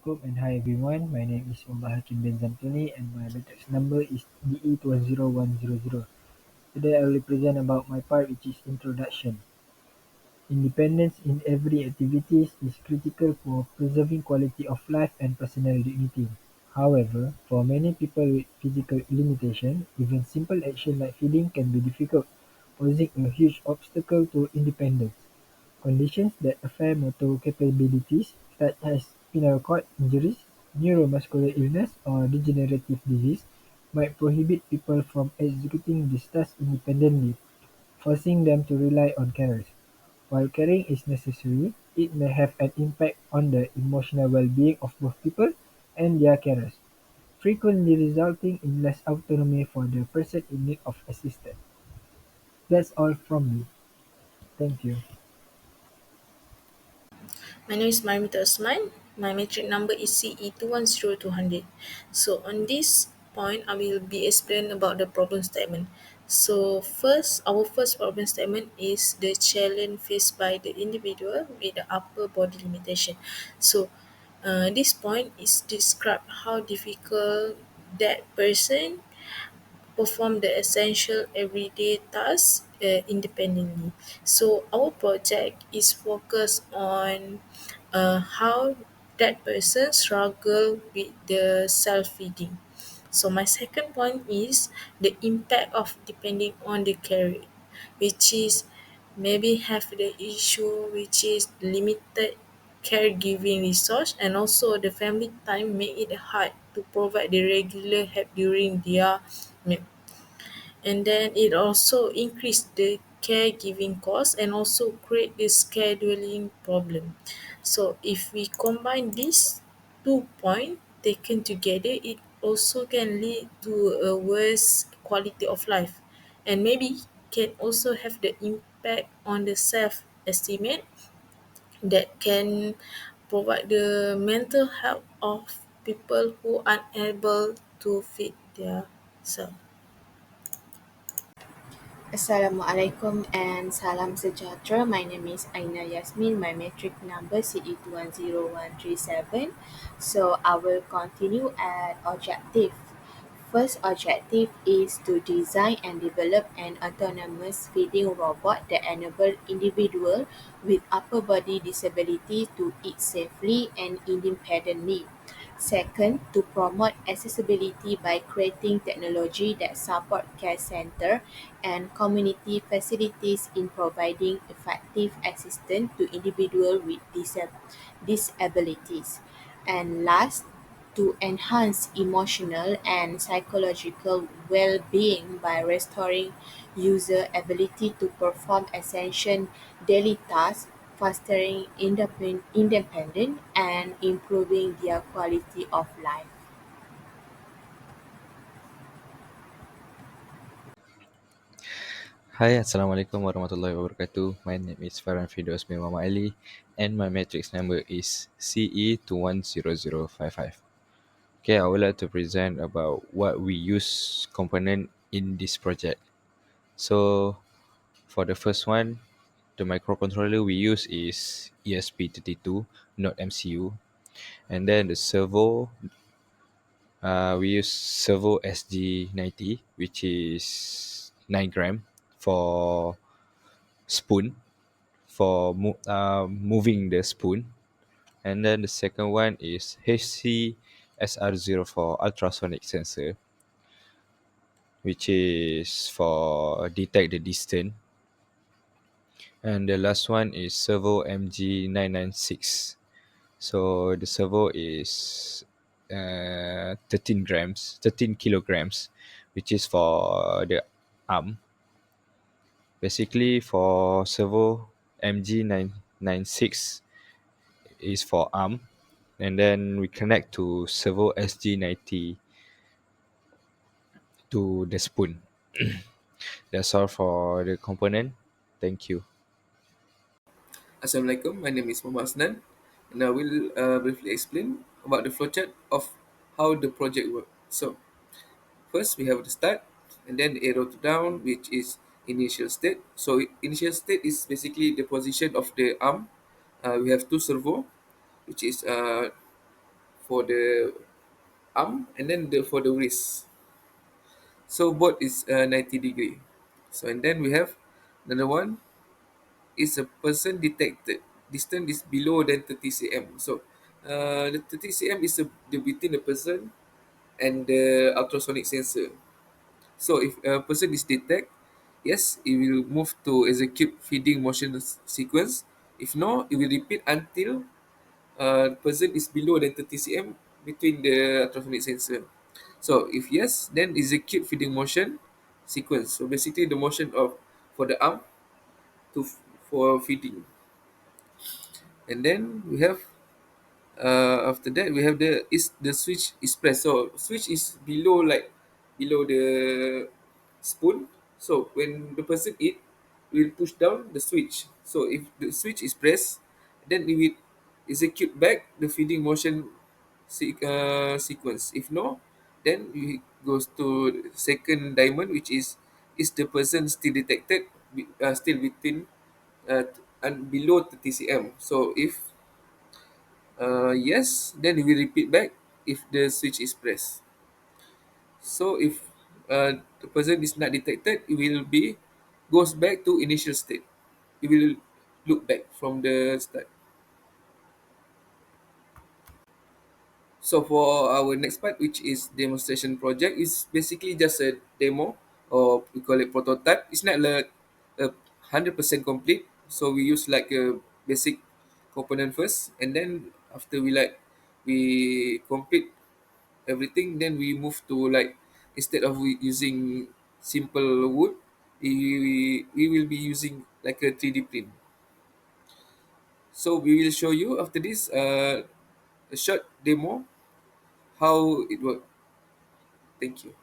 Assalamualaikum and hi everyone. My name is Umar Hakim bin Zamtuni and my matrix number is DE20100. Today I will present about my part which is introduction. Independence in every activities is critical for preserving quality of life and personal dignity. However, for many people with physical limitation, even simple action like feeding can be difficult, posing a huge obstacle to independence. Conditions that affect motor capabilities, such as spinal cord injuries, neuromuscular illness, or degenerative disease, might prohibit people from executing these tasks independently, forcing them to rely on carers. While caring is necessary, it may have an impact on the emotional well-being of both people and their carers, frequently resulting in less autonomy for the person in need of assistance. That's all from me. Thank you. My name is Marmita Osman. My metric number is CE210200. So on this point, I will be explain about the problem statement. So first, our first problem statement is the challenge faced by the individual with the upper body limitation. So this point is describe how difficult that person perform the essential everyday tasks independently. So our project is focused on how that person struggle with the self-feeding. So my second point is the impact of depending on the carer, which is maybe have the issue which is limited caregiving resource, and also the family time make it hard to provide the regular help during their meal. And then it also increase the caregiving cost and also create the scheduling problem. So if we combine these 2 points taken together, it also can lead to a worse quality of life, and maybe can also have the impact on the self estimate that can provide the mental health of people who are unable to feed their self. Assalamualaikum and salam sejahtera. My name is Aina Yasmin. My metric number CE210137. So I will continue at objective. First objective is to design and develop an autonomous feeding robot that enable individual with upper body disability to eat safely and independently. Second, to promote accessibility by creating technology that support care center and community facilities in providing effective assistance to individuals with disabilities. And last, to enhance emotional and psychological well-being by restoring user ability to perform essential daily tasks, fostering independence, and improving their quality of life. Hi, Assalamualaikum warahmatullahi wabarakatuh. My name is Farhan Fidos bin Muhammad Ali and my matrix number is CE210055. Okay, I would like to present about what we use component in this project. So, for the first one, the microcontroller we use is ESP32, not MCU. And then the servo, we use servo SG90, which is 9 gram for spoon moving the spoon. And then the second one is HCSR0 for ultrasonic sensor, which is for detect the distance. And the last one is servo MG996. So the servo is 13 kilograms, which is for the arm. Basically, for servo MG996 is for arm, and then we connect to servo SG90 to the spoon. That's all for the component. Thank you. Assalamualaikum, my name is Muhammad Asnan, and I will briefly explain about the flowchart of how the project works. So, first we have the start, and then the arrow to down, which is initial state. So, initial state is basically the position of the arm. We have two servo, which is for the arm, and then for the wrist. So both is 90 degree. So and then we have another one is a person detected. Distance is below than 30 cm. So the 30 cm is the between the person and the ultrasonic sensor. So if a person is detected, yes, it will move to execute feeding motion sequence. If no, it will repeat until the person is below than 30 cm between the ultrasonic sensor. So if yes, then execute feeding motion sequence. So basically the motion of for the arm for feeding. And then we have after that we have the switch is pressed. So switch is below, like below the spoon. So when the person eat, we will push down the switch. So if the switch is pressed, then we will execute back the feeding motion sequence. If no, then we goes to second diamond, which is the person still detected, still within and below 30 cm. So if yes, then we will repeat back if the switch is pressed. So if the person is not detected, it will be goes back to initial state. It will look back from the start. So for our next part, which is demonstration project, is basically just a demo, or we call it prototype. It's not like a 100% complete. So we use like a basic component first, and then after we complete everything, then we move to like, instead of we using simple wood, we will be using like a 3D print. So we will show you after this a short demo how it works. Thank you.